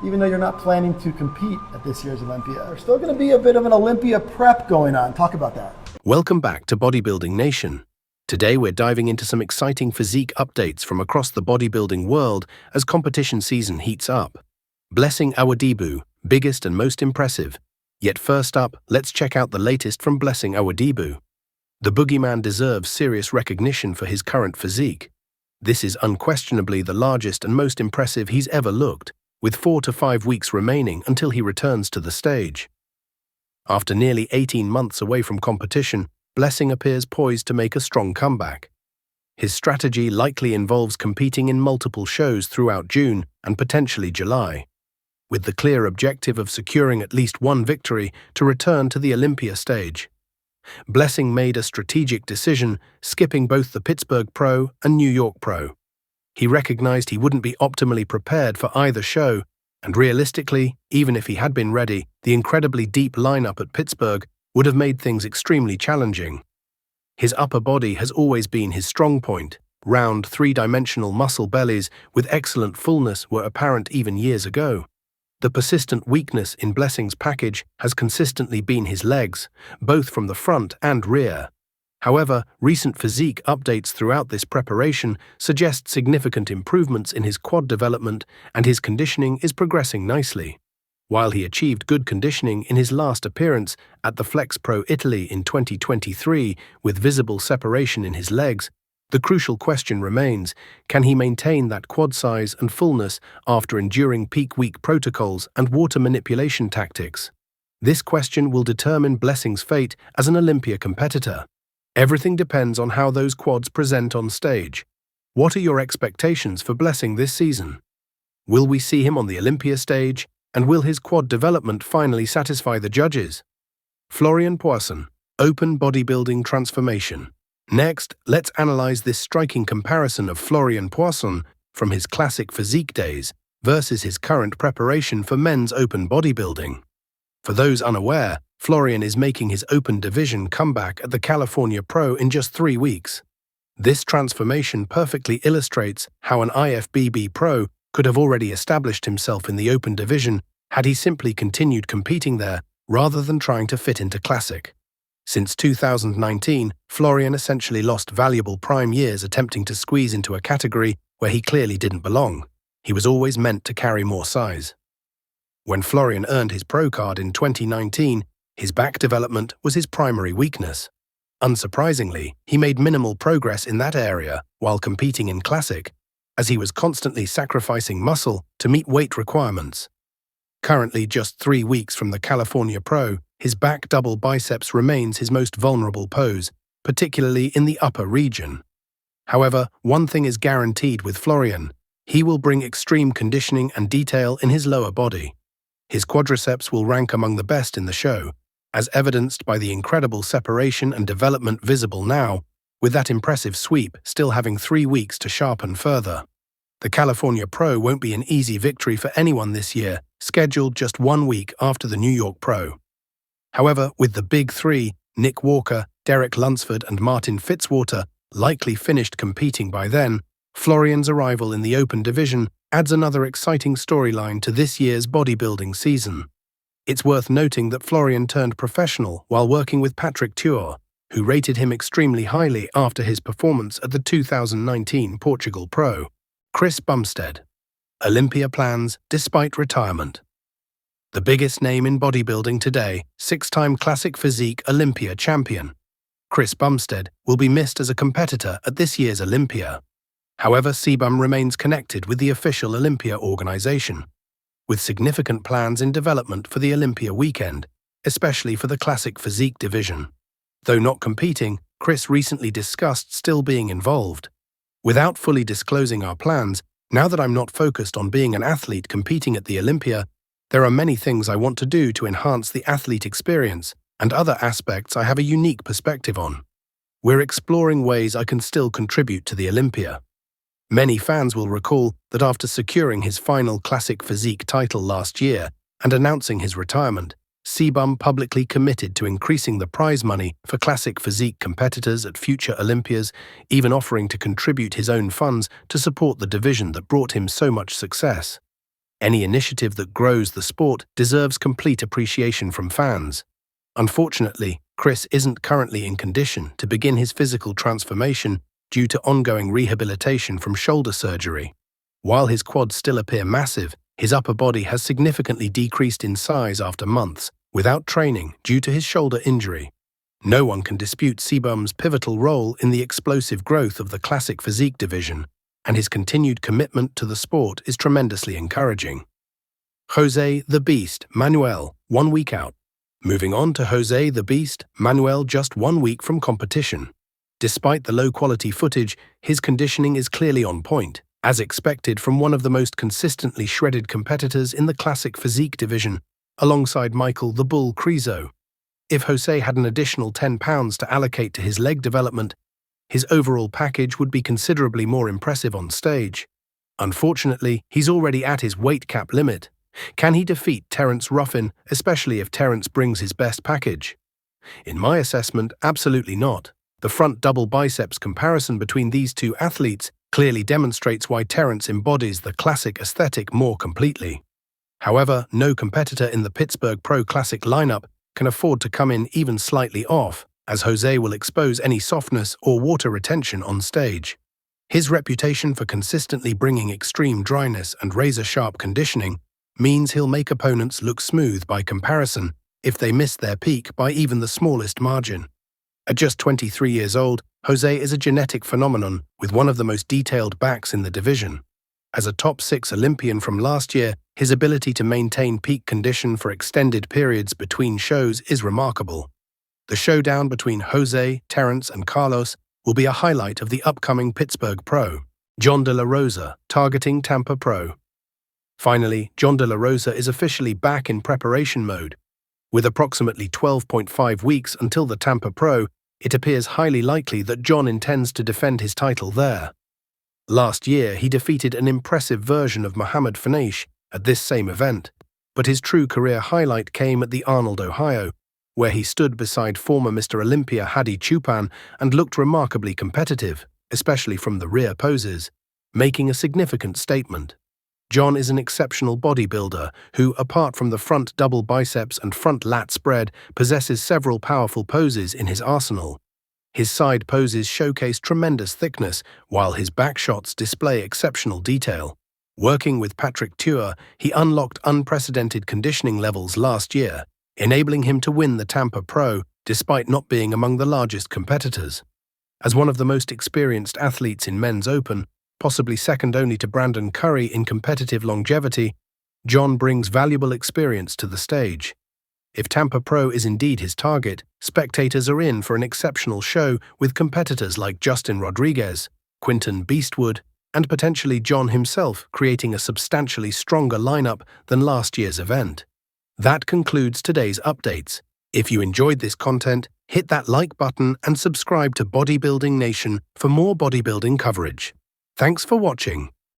even though you're not planning to compete at this year's Olympia, there's still going to be a bit of an Olympia prep going on. Talk about that. Welcome back to Bodybuilding Nation. Today we're diving into some exciting physique updates from across the bodybuilding world as competition season heats up. Blessing Awodibu, biggest and most impressive. Yet first up, let's check out the latest from Blessing Awodibu. The boogeyman deserves serious recognition for his current physique. This is unquestionably the largest and most impressive he's ever looked, with 4 to 5 weeks remaining until he returns to the stage. After nearly 18 months away from competition, Blessing appears poised to make a strong comeback. His strategy likely involves competing in multiple shows throughout June and potentially July, with the clear objective of securing at least one victory to return to the Olympia stage. Blessing made a strategic decision, skipping both the Pittsburgh Pro and New York Pro. He recognized he wouldn't be optimally prepared for either show, and realistically, even if he had been ready, the incredibly deep lineup at Pittsburgh would have made things extremely challenging. His upper body has always been his strong point. Round, three-dimensional muscle bellies with excellent fullness were apparent even years ago. The persistent weakness in Blessing's package has consistently been his legs, both from the front and rear. However, recent physique updates throughout this preparation suggest significant improvements in his quad development, and his conditioning is progressing nicely. While he achieved good conditioning in his last appearance at the Flex Pro Italy in 2023 with visible separation in his legs, the crucial question remains, can he maintain that quad size and fullness after enduring peak week protocols and water manipulation tactics? This question will determine Blessing's fate as an Olympia competitor. Everything depends on how those quads present on stage. What are your expectations for Blessing this season? Will we see him on the Olympia stage? And will his quad development finally satisfy the judges? Florian Poirson, Open Bodybuilding Transformation. Next, let's analyze this striking comparison of Florian Poirson from his classic physique days versus his current preparation for men's open bodybuilding. For those unaware, Florian is making his open division comeback at the California Pro in just 3 weeks. This transformation perfectly illustrates how an IFBB Pro could have already established himself in the open division had he simply continued competing there rather than trying to fit into classic. Since 2019, Florian essentially lost valuable prime years attempting to squeeze into a category where he clearly didn't belong. He was always meant to carry more size. When Florian earned his pro card in 2019, his back development was his primary weakness. Unsurprisingly, he made minimal progress in that area while competing in classic, as he was constantly sacrificing muscle to meet weight requirements. Currently just 3 weeks from the California Pro, his back double biceps remains his most vulnerable pose, particularly in the upper region. However, one thing is guaranteed with Florian: he will bring extreme conditioning and detail in his lower body. His quadriceps will rank among the best in the show, as evidenced by the incredible separation and development visible now, with that impressive sweep still having 3 weeks to sharpen further. The California Pro won't be an easy victory for anyone this year, scheduled just 1 week after the New York Pro. However, with the Big Three, Nick Walker, Derek Lunsford and Martin Fitzwater, likely finished competing by then, Florian's arrival in the open division adds another exciting storyline to this year's bodybuilding season. It's worth noting that Florian turned professional while working with Patrick Tuor, who rated him extremely highly after his performance at the 2019 Portugal Pro. Chris Bumstead. Olympia plans despite retirement. The biggest name in bodybuilding today, 6-time Classic Physique Olympia champion. Chris Bumstead will be missed as a competitor at this year's Olympia. However, CBum remains connected with the official Olympia organization, with significant plans in development for the Olympia weekend, especially for the Classic Physique division. Though not competing, Chris recently discussed still being involved. Without fully disclosing our plans, now that I'm not focused on being an athlete competing at the Olympia, there are many things I want to do to enhance the athlete experience and other aspects I have a unique perspective on. We're exploring ways I can still contribute to the Olympia. Many fans will recall that after securing his final Classic Physique title last year and announcing his retirement, CBum publicly committed to increasing the prize money for Classic Physique competitors at future Olympias, even offering to contribute his own funds to support the division that brought him so much success. Any initiative that grows the sport deserves complete appreciation from fans. Unfortunately, Chris isn't currently in condition to begin his physical transformation due to ongoing rehabilitation from shoulder surgery. While his quads still appear massive, his upper body has significantly decreased in size after months without training due to his shoulder injury. No one can dispute CBum's pivotal role in the explosive growth of the classic physique division, and his continued commitment to the sport is tremendously encouraging. Jose the Beast Manuel, 1 week out. Moving on to Jose the Beast Manuel, just 1 week from competition. Despite the low-quality footage, his conditioning is clearly on point, as expected from one of the most consistently shredded competitors in the classic physique division, alongside Michael the Bull Crezo. If Jose had an additional 10 pounds to allocate to his leg development, his overall package would be considerably more impressive on stage. Unfortunately, he's already at his weight cap limit. Can he defeat Terence Ruffin, especially if Terence brings his best package? In my assessment, absolutely not. The front double biceps comparison between these two athletes clearly demonstrates why Terence embodies the classic aesthetic more completely. However, no competitor in the Pittsburgh Pro Classic lineup can afford to come in even slightly off, as Jose will expose any softness or water retention on stage. His reputation for consistently bringing extreme dryness and razor-sharp conditioning means he'll make opponents look smooth by comparison if they miss their peak by even the smallest margin. At just 23 years old, Jose is a genetic phenomenon with one of the most detailed backs in the division. As a top 6 Olympian from last year, his ability to maintain peak condition for extended periods between shows is remarkable. The showdown between Jose, Terence, and Carlos will be a highlight of the upcoming Pittsburgh Pro. John De La Rosa, targeting Tampa Pro. Finally, John De La Rosa is officially back in preparation mode. With approximately 12.5 weeks until the Tampa Pro, it appears highly likely that John intends to defend his title there. Last year, he defeated an impressive version of Muhammad Fanish at this same event, but his true career highlight came at the Arnold, Ohio, where he stood beside former Mr. Olympia Hadi Chupan and looked remarkably competitive, especially from the rear poses, making a significant statement. John is an exceptional bodybuilder who, apart from the front double biceps and front lat spread, possesses several powerful poses in his arsenal. His side poses showcase tremendous thickness, while his back shots display exceptional detail. Working with Patrick Tuer, he unlocked unprecedented conditioning levels last year, enabling him to win the Tampa Pro despite not being among the largest competitors. As one of the most experienced athletes in men's open, possibly second only to Brandon Curry in competitive longevity, John brings valuable experience to the stage. If Tampa Pro is indeed his target, spectators are in for an exceptional show with competitors like Justin Rodriguez, Quinton Beastwood, and potentially John himself, creating a substantially stronger lineup than last year's event. That concludes today's updates. If you enjoyed this content, hit that like button and subscribe to Bodybuilding Nation for more bodybuilding coverage. Thanks for watching.